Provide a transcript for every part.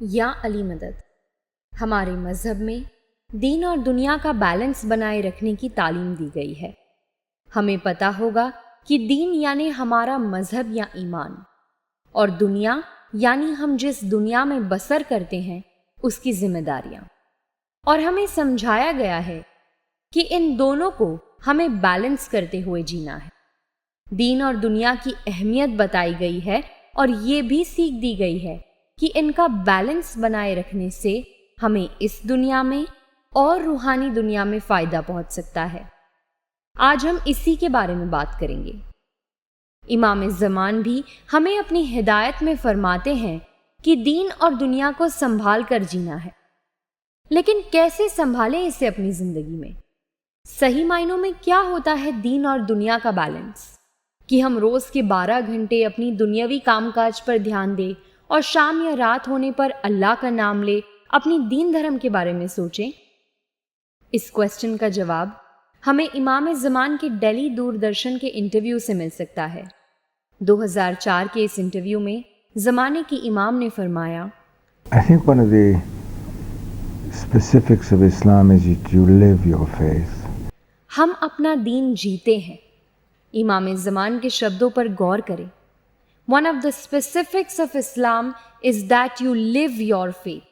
یا علی مدد، ہمارے مذہب میں دین اور دنیا کا بیلنس بنائے رکھنے کی تعلیم دی گئی ہے۔ ہمیں پتہ ہوگا کہ دین یعنی ہمارا مذہب یا ایمان، اور دنیا یعنی ہم جس دنیا میں بسر کرتے ہیں اس کی ذمہ داریاں، اور ہمیں سمجھایا گیا ہے کہ ان دونوں کو ہمیں بیلنس کرتے ہوئے جینا ہے۔ دین اور دنیا کی اہمیت بتائی گئی ہے اور یہ بھی سیکھ دی گئی ہے کہ ان کا بیلنس بنائے رکھنے سے ہمیں اس دنیا میں اور روحانی دنیا میں فائدہ پہنچ سکتا ہے۔ آج ہم اسی کے بارے میں بات کریں گے۔ امام زمان بھی ہمیں اپنی ہدایت میں فرماتے ہیں کہ دین اور دنیا کو سنبھال کر جینا ہے، لیکن کیسے سنبھالیں اسے اپنی زندگی میں؟ صحیح معنوں میں کیا ہوتا ہے دین اور دنیا کا بیلنس؟ کہ ہم روز کے 12 گھنٹے اپنی دنیاوی کام کاج پر دھیان دیں اور شام یا رات ہونے پر اللہ کا نام لے اپنی دین دھرم کے بارے میں سوچیں؟ اس کوسچن کا جواب ہمیں امام زمان کے ڈیلی دوردرشن کے انٹرویو سے مل سکتا ہے۔ 2004 کے اس انٹرویو میں زمانے کی امام نے فرمایا، I think one of the specifics of Islam is that you live your faith. ہم اپنا دین جیتے ہیں۔ امام زمان کے شبدوں پر غور کریں۔ One of the specifics of Islam is that you live your faith.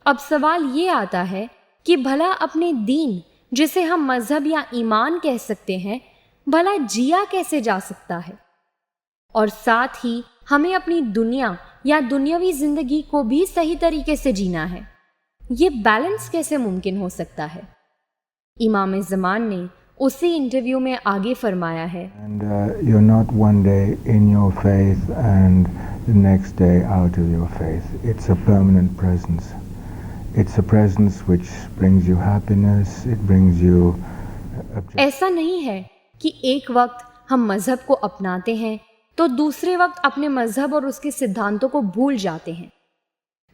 اب سوال یہ آتا ہے کہ بھلا اپنے دین، جسے ہم مذہب یا ایمان کہہ سکتے ہیں، بھلا جیا کیسے جا سکتا ہے؟ اور ساتھ ہی ہمیں اپنی دنیا یا دنیاوی زندگی کو بھی صحیح طریقے سے جینا ہے۔ یہ بیلنس کیسے ممکن ہو سکتا ہے؟ امام زمان نے اسی انٹرویو میں آگے فرمایا ہے، And you're not one day in your faith and the next day out of your faith. It's a permanent presence. It's a presence which brings you happiness, it brings you ایسا نہیں ہے کہ ایک وقت ہم مذہب کو اپناتے ہیں تو دوسرے وقت اپنے مذہب اور اس کے سدھانتوں کو بھول جاتے ہیں۔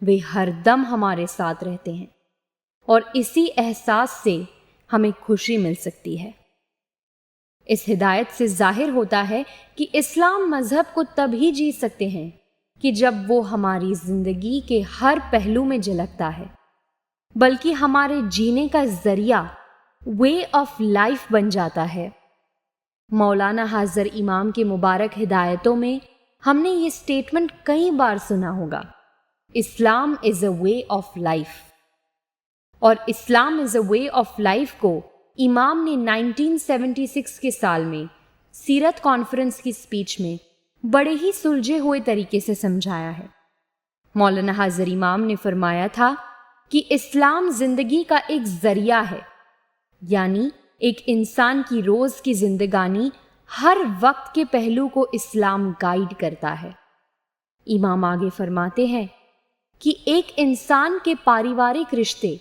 وہ ہر دم ہمارے ساتھ رہتے ہیں، اور اسی احساس سے ہمیں خوشی مل سکتی ہے۔ اس ہدایت سے ظاہر ہوتا ہے کہ اسلام مذہب کو تب ہی جی سکتے ہیں کہ جب وہ ہماری زندگی کے ہر پہلو میں جھلکتا ہے، بلکہ ہمارے جینے کا ذریعہ، وے آف لائف بن جاتا ہے۔ مولانا حاضر امام کے مبارک ہدایتوں میں ہم نے یہ سٹیٹمنٹ کئی بار سنا ہوگا، اسلام از اے وے آف لائف۔ اور اسلام از اے وے آف لائف کو امام نے 1976 کے سال میں سیرت کانفرنس کی سپیچ میں بڑے ہی سلجھے ہوئے طریقے سے سمجھایا ہے۔ مولانا حاضر امام نے فرمایا تھا کہ اسلام زندگی کا ایک ذریعہ ہے، یعنی ایک انسان کی روز کی زندگانی ہر وقت کے پہلو کو اسلام گائیڈ کرتا ہے۔ امام آگے فرماتے ہیں کہ ایک انسان کے پاریوارک رشتے،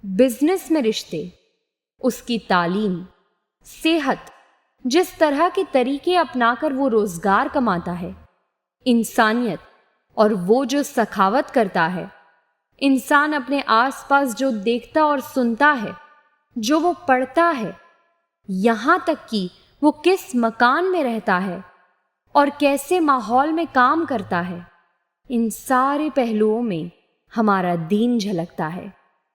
بزنس میں رشتے، اس کی تعلیم، صحت، جس طرح کے طریقے اپنا کر وہ روزگار کماتا ہے، انسانیت اور وہ جو سخاوت کرتا ہے، انسان اپنے آس پاس جو دیکھتا اور سنتا ہے، جو وہ پڑھتا ہے، یہاں تک کہ وہ کس مکان میں رہتا ہے اور کیسے ماحول میں کام کرتا ہے، ان سارے پہلوؤں میں ہمارا دین جھلکتا ہے،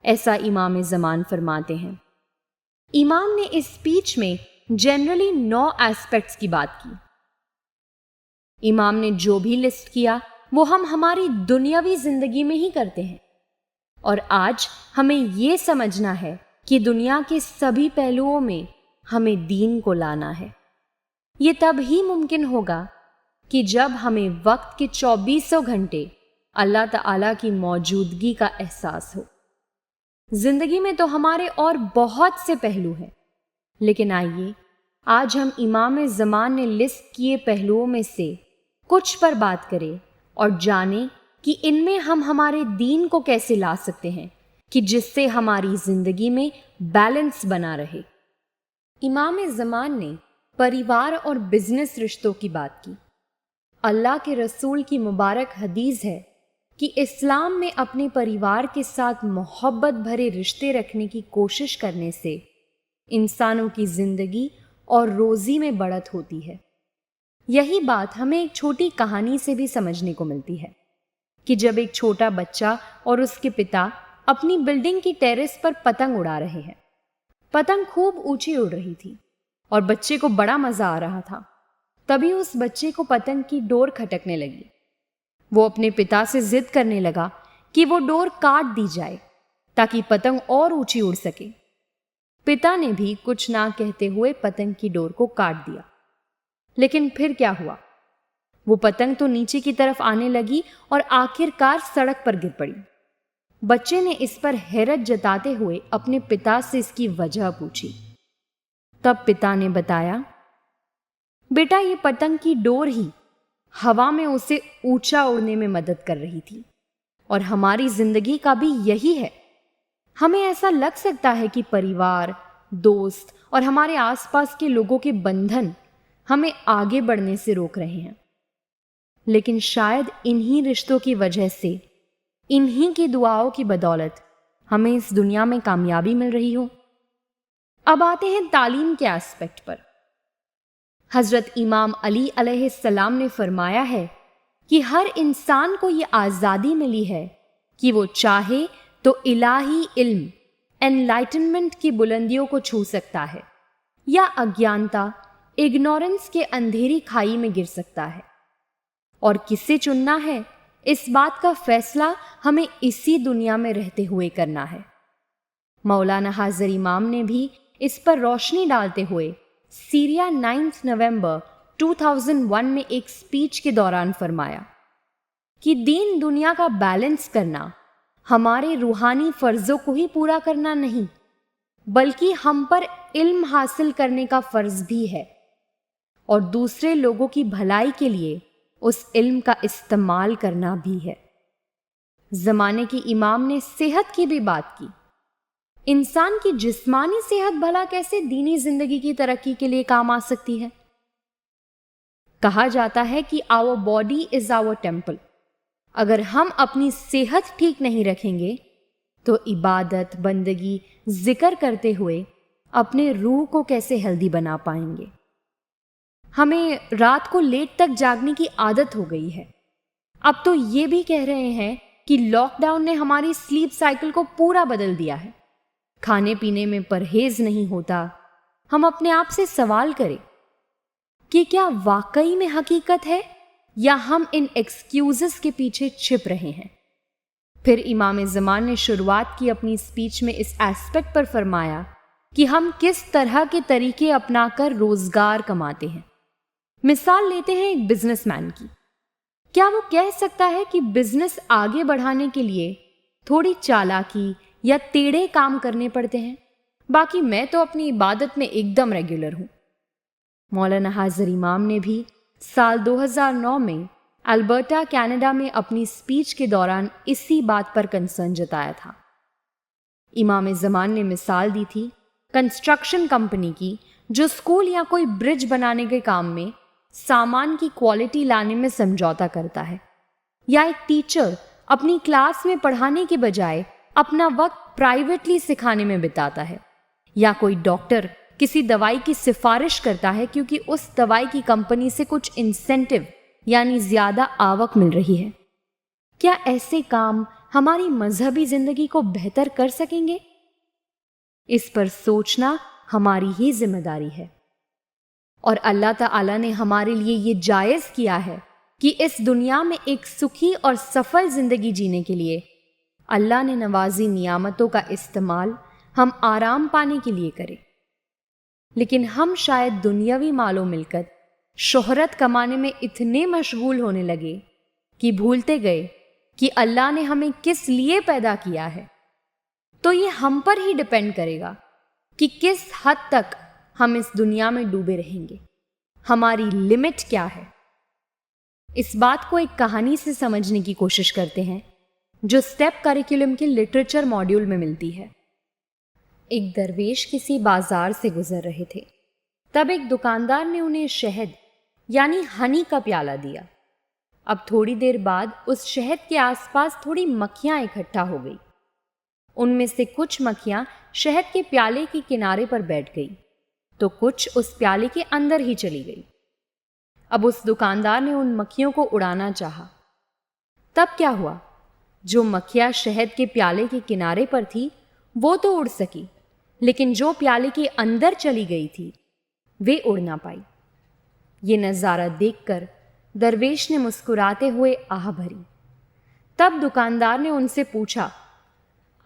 ایسا امام زمان فرماتے ہیں۔ امام نے اس سپیچ میں جنرلی 9 ایسپیکٹس کی بات کی۔ امام نے جو بھی لسٹ کیا وہ ہم ہماری دنیاوی زندگی میں ہی کرتے ہیں، اور آج ہمیں یہ سمجھنا ہے کہ دنیا کے سبھی پہلوؤں میں ہمیں دین کو لانا ہے۔ یہ تب ہی ممکن ہوگا کہ جب ہمیں وقت کے 24 گھنٹے اللہ تعالیٰ کی موجودگی کا احساس ہو۔ زندگی میں تو ہمارے اور بہت سے پہلو ہیں، لیکن آئیے آج ہم امام زمان نے لسٹ کیے پہلوؤں میں سے کچھ پر بات کریں اور جانیں کہ ان میں ہم ہمارے دین کو کیسے لا سکتے ہیں کہ جس سے ہماری زندگی میں بیلنس بنا رہے۔ امام زمان نے پریوار اور بزنس رشتوں کی بات کی۔ اللہ کے رسول کی مبارک حدیث ہے کہ اسلام میں اپنے پریوار کے ساتھ محبت بھرے رشتے رکھنے کی کوشش کرنے سے انسانوں کی زندگی اور روزی میں بڑھت ہوتی ہے۔ یہی بات ہمیں ایک چھوٹی کہانی سے بھی سمجھنے کو ملتی ہے۔ کہ جب ایک چھوٹا بچہ اور اس کے پتا اپنی بلڈنگ کی ٹیرس پر پتنگ اڑا رہے ہیں۔ پتنگ خوب اونچی اڑ رہی تھی اور بچے کو بڑا مزہ آ رہا تھا۔ تبھی اس بچے کو پتنگ کی ڈور کھٹکنے لگی۔ وہ اپنے پتا سے ضد کرنے لگا کہ وہ ڈور کاٹ دی جائے تاکہ پتنگ اور اونچی اڑ سکے۔ پتا نے بھی کچھ نہ کہتے ہوئے پتنگ کی ڈور کو کاٹ دیا۔ لیکن پھر کیا ہوا؟ وہ پتنگ تو نیچے کی طرف آنے لگی اور آخر کار سڑک پر گر پڑی۔ بچے نے اس پر حیرت جتاتے ہوئے اپنے پتا سے اس کی وجہ پوچھی۔ تب پتا نے بتایا، بیٹا یہ پتنگ کی ڈور ہی ہوا میں اسے اونچا اڑنے میں مدد کر رہی تھی، اور ہماری زندگی کا بھی یہی ہے۔ ہمیں ایسا لگ سکتا ہے کہ پریوار، دوست اور ہمارے آس پاس کے لوگوں کے بندھن ہمیں آگے بڑھنے سے روک رہے ہیں، لیکن شاید انہی رشتوں کی وجہ سے، انہی کی دعاؤں کی بدولت ہمیں اس دنیا میں کامیابی مل رہی ہو۔ اب آتے ہیں تعلیم کے ایسپیکٹ پر۔ حضرت امام علی علیہ السلام نے فرمایا ہے کہ ہر انسان کو یہ آزادی ملی ہے کہ وہ چاہے تو الہی علم، انلائٹنمنٹ کی بلندیوں کو چھو سکتا ہے یا اگیانتا، اگنورنس کے اندھیری کھائی میں گر سکتا ہے، اور کسے چننا ہے اس بات کا فیصلہ ہمیں اسی دنیا میں رہتے ہوئے کرنا ہے۔ مولانا حاضر امام نے بھی اس پر روشنی ڈالتے ہوئے سیریا 9 نومبر 2001 میں ایک سپیچ کے دوران فرمایا کہ دین دنیا کا بیلنس کرنا ہمارے روحانی فرضوں کو ہی پورا کرنا نہیں، بلکہ ہم پر علم حاصل کرنے کا فرض بھی ہے، اور دوسرے لوگوں کی بھلائی کے لیے اس علم کا استعمال کرنا بھی ہے۔ زمانے کے امام نے صحت کی بھی بات کی۔ انسان کی جسمانی صحت بھلا کیسے دینی زندگی کی ترقی کے لیے کام آ سکتی ہے؟ کہا جاتا ہے کہ our body is our temple۔ اگر ہم اپنی صحت ٹھیک نہیں رکھیں گے تو عبادت، بندگی، ذکر کرتے ہوئے اپنے روح کو کیسے ہیلدی بنا پائیں گے؟ ہمیں رات کو لیٹ تک جاگنے کی عادت ہو گئی ہے۔ اب تو یہ بھی کہہ رہے ہیں کہ لاک ڈاؤن نے ہماری سلیپ سائیکل کو پورا بدل دیا ہے۔ کھانے پینے میں پرہیز نہیں ہوتا۔ ہم اپنے آپ سے سوال کریں کہ کیا واقعی میں حقیقت ہے یا ہم ان ایکسکیوزز کے پیچھے چھپ رہے ہیں؟ پھر امام زمان نے شروعات کی اپنی سپیچ میں اس ایسپیکٹ پر فرمایا کہ ہم کس طرح کے طریقے اپنا کر روزگار کماتے ہیں۔ مثال لیتے ہیں ایک بزنس مین کی۔ کیا وہ کہہ سکتا ہے کہ بزنس آگے بڑھانے کے لیے تھوڑی چالاکی یا ٹیڑھے کام کرنے پڑتے ہیں؟ باقی میں تو اپنی عبادت میں ایک دم ریگولر ہوں۔ مولانا حاضر امام نے بھی سال 2009 میں البرٹا، کینیڈا میں اپنی سپیچ کے دوران اسی بات پر کنسرن جتایا تھا۔ امام زمان نے مثال دی تھی کنسٹرکشن کمپنی کی جو اسکول یا کوئی برج بنانے کے کام میں سامان کی کوالٹی لانے میں سمجھوتا کرتا ہے، یا ایک ٹیچر اپنی کلاس میں پڑھانے کے بجائے اپنا وقت پرائیویٹلی سکھانے میں بتاتا ہے، یا کوئی ڈاکٹر کسی دوائی کی سفارش کرتا ہے کیونکہ اس دوائی کی کمپنی سے کچھ انسینٹو یعنی زیادہ آوک مل رہی ہے۔ کیا ایسے کام ہماری مذہبی زندگی کو بہتر کر سکیں گے؟ اس پر سوچنا ہماری ہی ذمہ داری ہے، اور اللہ تعالیٰ نے ہمارے لیے یہ جائز کیا ہے کہ اس دنیا میں ایک سکھی اور سفل زندگی جینے کے لیے اللہ نے نوازی نعمتوں کا استعمال ہم آرام پانے کے لیے کریں۔ لیکن ہم شاید دنیاوی مال و ملکت، شہرت کمانے میں اتنے مشغول ہونے لگے کہ بھولتے گئے کہ اللہ نے ہمیں کس لیے پیدا کیا ہے۔ تو یہ ہم پر ہی ڈیپینڈ کرے گا کہ کس حد تک ہم اس دنیا میں ڈوبے رہیں گے، ہماری لمٹ کیا ہے۔ اس بات کو ایک کہانی سے سمجھنے کی کوشش کرتے ہیں جو اسٹیپ کریکولم کے لٹریچر ماڈیول میں ملتی ہے۔ ایک درویش کسی بازار سے گزر رہے تھے، تب ایک دکاندار نے انہیں شہد یعنی ہنی کا پیالہ دیا۔ اب تھوڑی دیر بعد اس شہد کے آس پاس تھوڑی مکھیاں اکٹھا ہو گئی۔ ان میں سے کچھ مکھیاں شہد کے پیالے کے کنارے پر بیٹھ گئی تو کچھ اس پیالے کے اندر ہی چلی گئی۔ اب اس دکاندار نے ان مکھیوں کو اڑانا چاہا، तब क्या हुआ? जो मक्खियां शहद के प्याले के किनारे पर थी वो तो उड़ सकी, लेकिन जो प्याले के अंदर चली गई थी वे उड़ ना पाई। ये नज़ारा देखकर दरवेश ने मुस्कुराते हुए आह भरी। तब दुकानदार ने उनसे पूछा,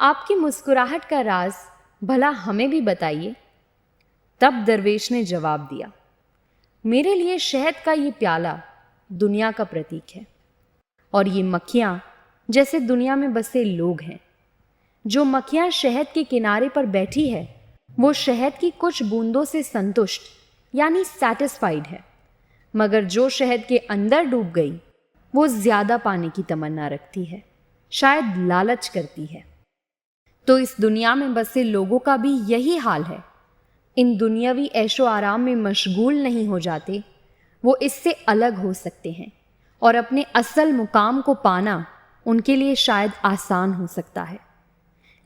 आपकी मुस्कुराहट का राज भला हमें भी बताइए। तब दरवेश ने जवाब दिया, मेरे लिए शहद का ये प्याला दुनिया का प्रतीक है और ये मक्खियां जैसे दुनिया में बसे लोग हैं। जो मक्खियां शहद के किनारे पर बैठी है वो शहद की कुछ बूंदों से संतुष्ट यानी सैटिस्फाइड है, मगर जो शहद के अंदर डूब गई वो ज्यादा पाने की तमन्ना रखती है, शायद लालच करती है। तो इस दुनिया में बसे लोगों का भी यही हाल है। इन दुनियावी ऐशो आराम में मशगूल नहीं हो जाते, वो इससे अलग हो सकते हैं और अपने असल मुकाम को पाना उनके लिए शायद आसान हो सकता है।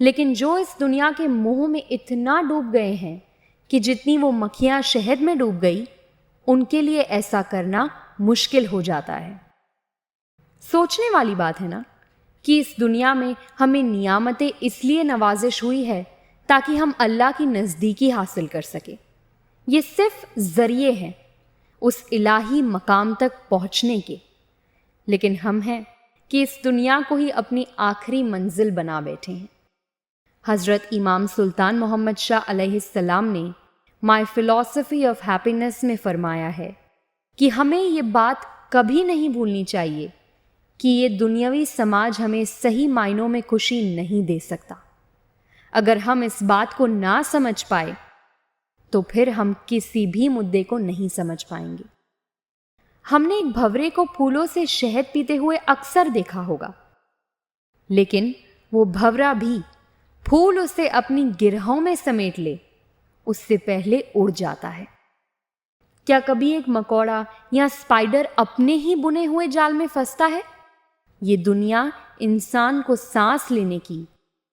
लेकिन जो इस दुनिया के मोह में इतना डूब गए हैं कि जितनी वो मक्खियां शहद में डूब गई, उनके लिए ऐसा करना मुश्किल हो जाता है। सोचने वाली बात है ना कि इस दुनिया में हमें नियामतें इसलिए नवाजिश हुई है ताकि हम अल्लाह की नज़दीकी हासिल कर सके। ये सिर्फ जरिए हैं उस इलाही मकाम तक पहुंचने के, लेकिन हम हैं कि इस दुनिया को ही अपनी आखिरी मंजिल बना बैठे हैं। हज़रत इमाम सुल्तान मोहम्मद शाह अलैहिस्सलाम ने माय फिलॉसफी ऑफ हैप्पीनेस में फरमाया है कि हमें ये बात कभी नहीं भूलनी चाहिए कि ये दुनियावी समाज हमें सही मायनों में खुशी नहीं दे सकता। अगर हम इस बात को ना समझ पाए तो फिर हम किसी भी मुद्दे को नहीं समझ पाएंगे। हमने एक भंवरे को फूलों से शहद पीते हुए अक्सर देखा होगा, लेकिन वो भंवरा भी फूल उसे अपनी गिरहों में समेट ले उससे पहले उड़ जाता है। क्या कभी एक मकोड़ा या स्पाइडर अपने ही बुने हुए जाल में फंसता है? ये दुनिया इंसान को सांस लेने की,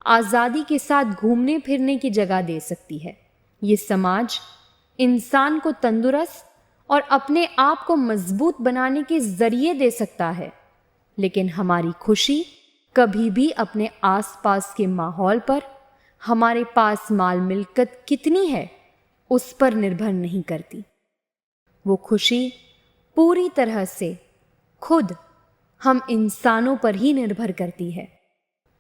आज़ादी के साथ घूमने फिरने की जगह दे सकती है। ये समाज इंसान को तंदुरुस्त और अपने आप को मजबूत बनाने के जरिए दे सकता है, लेकिन हमारी खुशी कभी भी अपने आसपास के माहौल पर, हमारे पास माल मिल्कत कितनी है उस पर निर्भर नहीं करती। वो खुशी पूरी तरह से खुद हम इंसानों पर ही निर्भर करती है।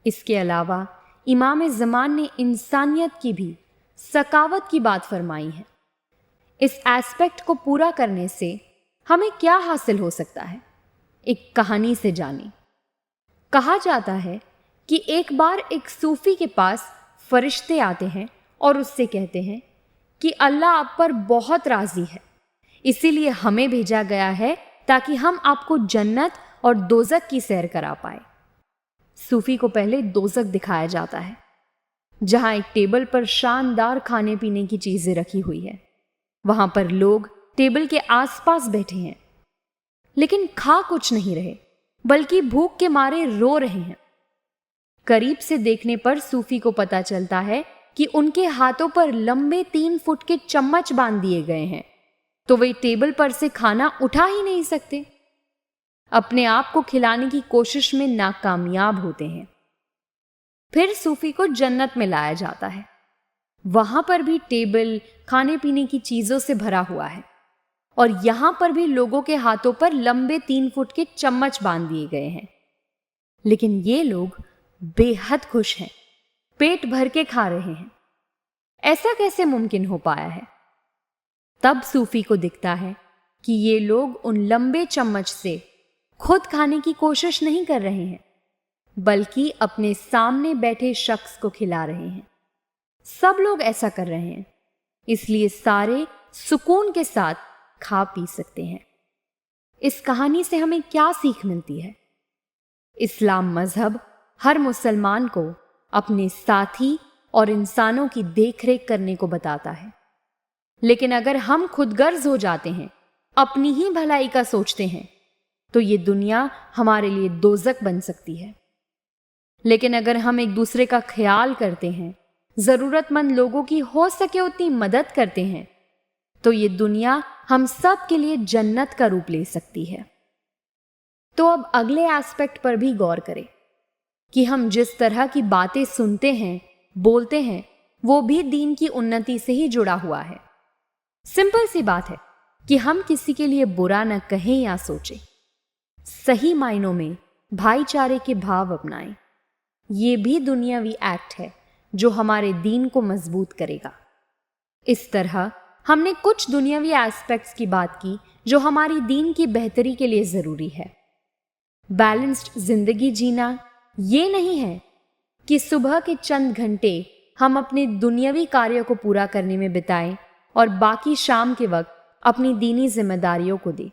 इसके अलावा इमाम ज़मान ने इंसानियत की भी सकावत की बात फरमाई है। इस एस्पेक्ट को पूरा करने से हमें क्या हासिल हो सकता है, एक कहानी से जाने। कहा जाता है कि एक बार एक सूफी के पास फरिश्ते आते हैं और उससे कहते हैं कि अल्लाह आप पर बहुत राजी है, इसीलिए हमें भेजा गया है ताकि हम आपको जन्नत और दोज़ख की सैर करा पाए। सूफी को पहले दोज़ख दिखाया जाता है, जहां एक टेबल पर शानदार खाने पीने की चीजें रखी हुई है। वहां पर लोग टेबल के आसपास बैठे हैं, लेकिन खा कुछ नहीं रहे, बल्कि भूख के मारे रो रहे हैं। करीब से देखने पर सूफी को पता चलता है कि उनके हाथों पर लंबे 3 फुट के चम्मच बांध दिए गए हैं, तो वे टेबल पर से खाना उठा ही नहीं सकते। अपने आप को खिलाने की कोशिश में नाकामयाब होते हैं। फिर सूफी को जन्नत में लाया जाता है। वहां पर भी टेबल खाने पीने की चीजों से भरा हुआ है और यहां पर भी लोगों के हाथों पर लंबे 3 फुट के चम्मच बांध दिए गए हैं, लेकिन ये लोग बेहद खुश हैं, पेट भर के खा रहे हैं। ऐसा कैसे मुमकिन हो पाया है? तब सूफी को दिखता है कि ये लोग उन लंबे चम्मच से खुद खाने की कोशिश नहीं कर रहे हैं, बल्कि अपने सामने बैठे शख्स को खिला रहे हैं। सब लोग ऐसा कर रहे हैं, इसलिए सारे सुकून के साथ खा पी सकते हैं। इस कहानी से हमें क्या सीख मिलती है? इस्लाम मजहब हर मुसलमान को अपने साथी और इंसानों की देखरेख करने को बताता है, लेकिन अगर हम खुदगर्ज हो जाते हैं, अपनी ही भलाई का सोचते हैं, तो ये दुनिया हमारे लिए दोज़ख बन सकती है। लेकिन अगर हम एक दूसरे का ख्याल करते हैं, जरूरतमंद लोगों की हो सके उतनी मदद करते हैं, तो ये दुनिया हम सब के लिए जन्नत का रूप ले सकती है। तो अब अगले एस्पेक्ट पर भी गौर करें कि हम जिस तरह की बातें सुनते हैं, बोलते हैं, वो भी दीन की उन्नति से ही जुड़ा हुआ है। सिंपल सी बात है कि हम किसी के लिए बुरा न कहें या सोचें, सही मायनों में भाईचारे के भाव अपनाएं। ये भी दुनियावी एक्ट है जो हमारे दीन को मजबूत करेगा। इस तरह हमने कुछ दुनियावी एस्पेक्ट्स की बात की जो हमारी दीन की बेहतरी के लिए जरूरी है। बैलेंस्ड जिंदगी जीना ये नहीं है कि सुबह के चंद घंटे हम अपने दुनियावी कार्यों को पूरा करने में बिताएं और बाकी शाम के वक्त अपनी दीनी जिम्मेदारियों को दें।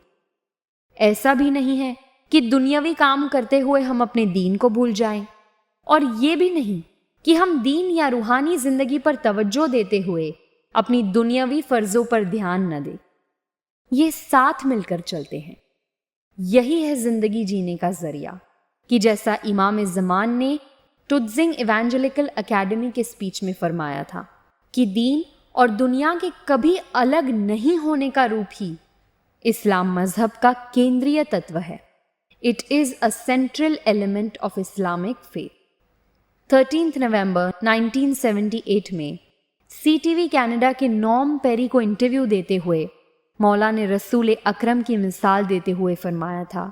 ऐसा भी नहीं है कि दुनियावी काम करते हुए हम अपने दीन को भूल जाएं, और ये भी नहीं कि हम दीन या रूहानी जिंदगी पर तवज्जो देते हुए अपनी दुनियावी फर्जों पर ध्यान न दें। ये साथ मिलकर चलते हैं। यही है जिंदगी जीने का जरिया कि जैसा इमाम ज़मान ने तुत्जिंग इवेंजेलिकल एकेडमी के स्पीच में फरमाया था कि दीन और दुनिया के कभी अलग नहीं होने का रूप ही इस्लाम मजहब का केंद्रीय तत्व है। It is a central element of Islamic faith. 13 नवंबर 1978 में CTV कनाडा के नॉर्म पेरी को इंटरव्यू देते हुए मौला ने रसूल अकरम की मिसाल देते हुए फरमाया था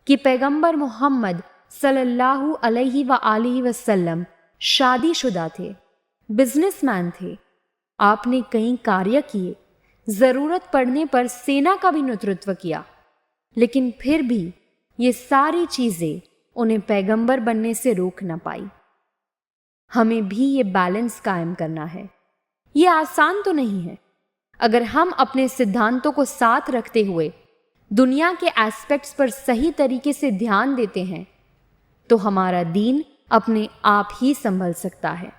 कि पैगंबर मोहम्मद सल्लल्लाहु अलैहि व आलिहि वसल्लम शादीशुदा थे, बिजनेसमैन थे। आपने कई कार्य किए, जरूरत पड़ने पर सेना का भी नेतृत्व किया, लेकिन फिर भी ये सारी चीजें उन्हें पैगंबर बनने से रोक न पाई। हमें भी ये बैलेंस कायम करना है। ये आसान तो नहीं है। अगर हम अपने सिद्धांतों को साथ रखते हुए दुनिया के एस्पेक्ट्स पर सही तरीके से ध्यान देते हैं तो हमारा दीन अपने आप ही संभल सकता है।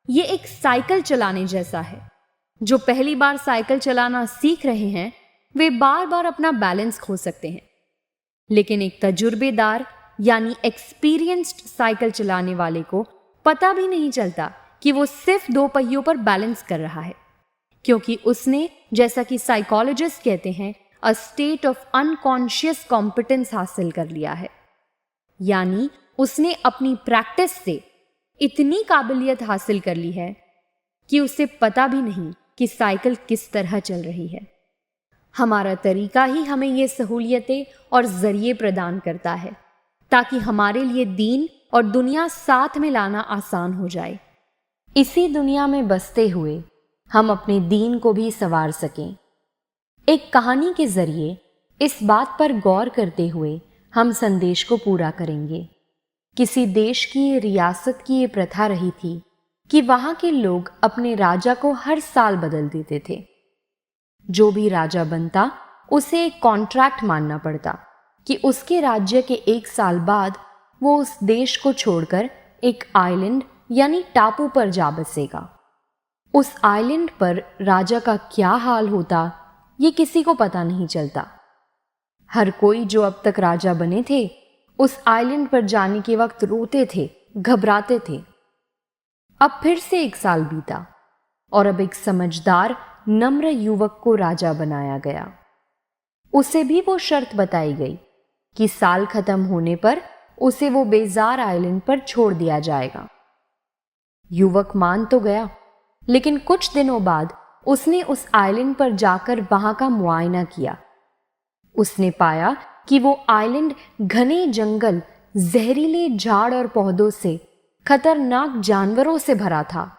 ये एक साइकिल चलाने जैसा है। जो पहली बार साइकिल चलाना सीख रहे हैं वे बार बार अपना बैलेंस खो सकते हैं, लेकिन एक तजुर्बेदार यानी एक्सपीरियंस्ड साइकिल चलाने वाले को पता भी नहीं चलता कि वो सिर्फ 2 पहियों पर बैलेंस कर रहा है, क्योंकि उसने, जैसा कि साइकोलॉजिस्ट कहते हैं, a state of unconscious competence हासिल कर लिया है। यानी उसने अपनी प्रैक्टिस से इतनी काबिलियत हासिल कर ली है कि उसे पता भी नहीं कि साइकिल किस तरह चल रही है। हमारा तरीका ही हमें ये सहूलियतें और जरिए प्रदान करता है ताकि हमारे लिए दीन और दुनिया साथ में लाना आसान हो जाए। इसी दुनिया में बसते हुए हम अपने दीन को भी संवार सकें। एक कहानी के जरिए इस बात पर गौर करते हुए हम संदेश को पूरा करेंगे। किसी देश की रियासत की ये प्रथा रही थी कि वहां के लोग अपने राजा को हर साल बदल देते थे। जो भी राजा बनता उसे एक कॉन्ट्रैक्ट मानना पड़ता कि उसके राज्य के 1 साल बाद वो उस देश को छोड़कर एक आइलैंड यानी टापू पर जा बसेगा। उस आइलैंड पर राजा का क्या हाल होता ये किसी को पता नहीं चलता। हर कोई जो अब तक राजा बने थे उस आइलैंड पर जाने के वक्त रोते थे, घबराते थे। अब फिर से 1 साल बीता और अब एक समझदार नम्र युवक को राजा बनाया गया। उसे भी वो शर्त बताई गई कि साल खत्म होने पर उसे वो बेजार आइलैंड पर छोड़ दिया जाएगा। युवक मान तो गया, लेकिन कुछ दिनों बाद उसने उस आइलैंड पर जाकर वहां का मुआयना किया। उसने पाया कि वो आइलैंड घने जंगल, जहरीले झाड़ और पौधों से, खतरनाक जानवरों से भरा था।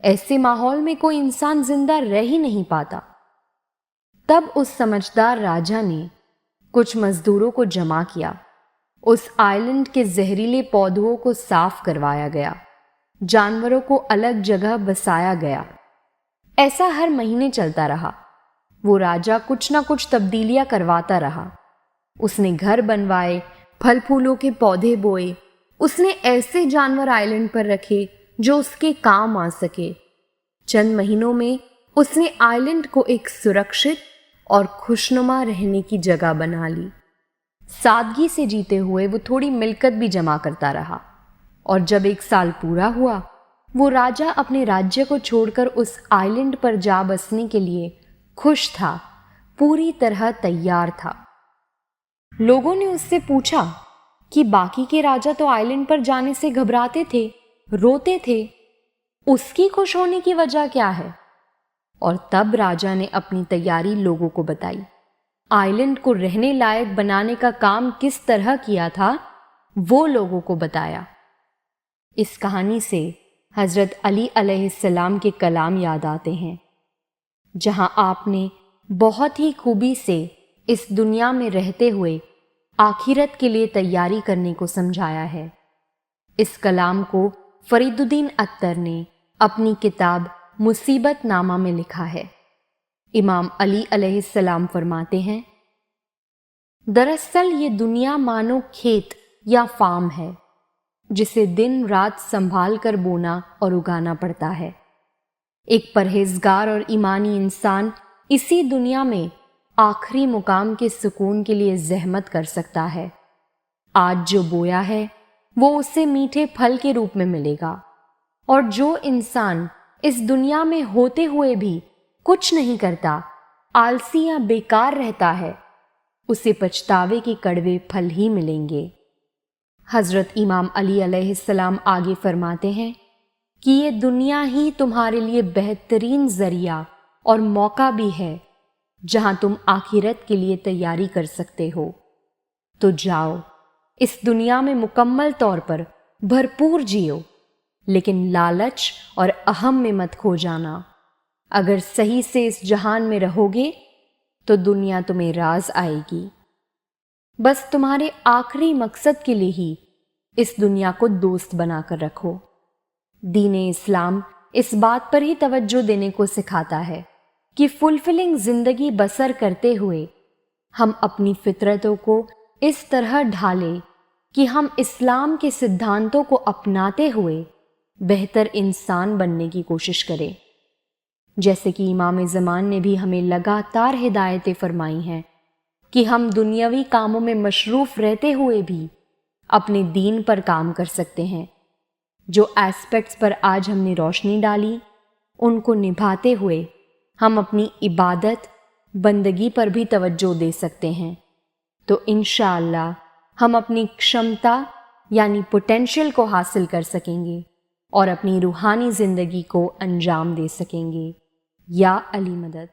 ऐसे माहौल में कोई इंसान जिंदा रह ही नहीं पाता। तब उस समझदार राजा ने कुछ मजदूरों को जमा किया। उस आइलैंड के जहरीले पौधों को साफ करवाया गया, जानवरों को अलग जगह बसाया गया। ऐसा हर महीने चलता रहा। वो राजा कुछ ना कुछ तब्दीलियां करवाता रहा। उसने घर बनवाए, फल फूलों के पौधे बोए। उसने ऐसे जानवर आइलैंड पर रखे जो उसके काम आ सके। चंद महीनों में उसने आइलैंड को एक सुरक्षित और खुशनुमा रहने की जगह बना ली। सादगी से जीते हुए वो थोड़ी मिल्कत भी जमा करता रहा, और जब 1 साल पूरा हुआ वो राजा अपने राज्य को छोड़कर उस आइलैंड पर जा बसने के लिए खुश था, पूरी तरह तैयार था। लोगों ने उससे पूछा कि बाकी के राजा तो आइलैंड पर जाने से घबराते थे, रोते थे, उसकी खुश होने की वजह क्या है? और तब राजा ने अपनी तैयारी लोगों को बताई। आइलैंड को रहने लायक बनाने का काम किस तरह किया था वो लोगों को बताया। इस कहानी से हजरत अली अलैहिस्सलाम के कलाम याद आते हैं, जहां आपने बहुत ही खूबी से इस दुनिया में रहते हुए आखिरत के लिए तैयारी करने को समझाया है। इस कलाम को फरीदुद्दीन अत्तर ने अपनी किताब मुसीबत नामा में लिखा है। इमाम अली अलैहिस्सलाम फरमाते हैं, दरअसल ये दुनिया मानो खेत या फार्म है जिसे दिन रात संभाल कर बोना और उगाना पड़ता है। एक परहेजगार और ईमानी इंसान इसी दुनिया में आखिरी मुकाम के सुकून के लिए जहमत कर सकता है। आज जो बोया है वो उसे मीठे फल के रूप में मिलेगा, और जो इंसान इस दुनिया में होते हुए भी कुछ नहीं करता, आलसी या बेकार रहता है, उसे पछतावे के कड़वे फल ही मिलेंगे। हजरत इमाम अली अलैहिस्सलाम आगे फरमाते हैं कि ये दुनिया ही तुम्हारे लिए बेहतरीन जरिया और मौका भी है जहां तुम आखिरत के लिए तैयारी कर सकते हो। तो जाओ, इस दुनिया में मुकम्मल तौर पर भरपूर जियो, लेकिन लालच और अहम में मत खो जाना। अगर सही से इस जहान में रहोगे तो दुनिया तुम्हें राज आएगी। बस तुम्हारे आखिरी मकसद के लिए ही इस दुनिया को दोस्त बनाकर रखो। दीन-ए इस्लाम इस बात पर ही तवज्जो देने को सिखाता है कि फुलफिलिंग जिंदगी बसर करते हुए हम अपनी फितरतों को इस तरह ढालें कि हम इस्लाम के सिद्धांतों को अपनाते हुए बेहतर इंसान बनने की कोशिश करें। जैसे कि इमाम ज़मान ने भी हमें लगातार हिदायतें फरमाई हैं कि हम दुनियावी कामों में मशरूफ़ रहते हुए भी अपने दीन पर काम कर सकते हैं। जो एस्पेक्ट्स पर आज हमने रोशनी डाली, उनको निभाते हुए हम अपनी इबादत बंदगी पर भी तवज्जो दे सकते हैं। तो इंशाअल्लाह हम अपनी क्षमता यानी पोटेंशियल को हासिल कर सकेंगे और अपनी रूहानी ज़िंदगी को अंजाम दे सकेंगे। या अली मदद।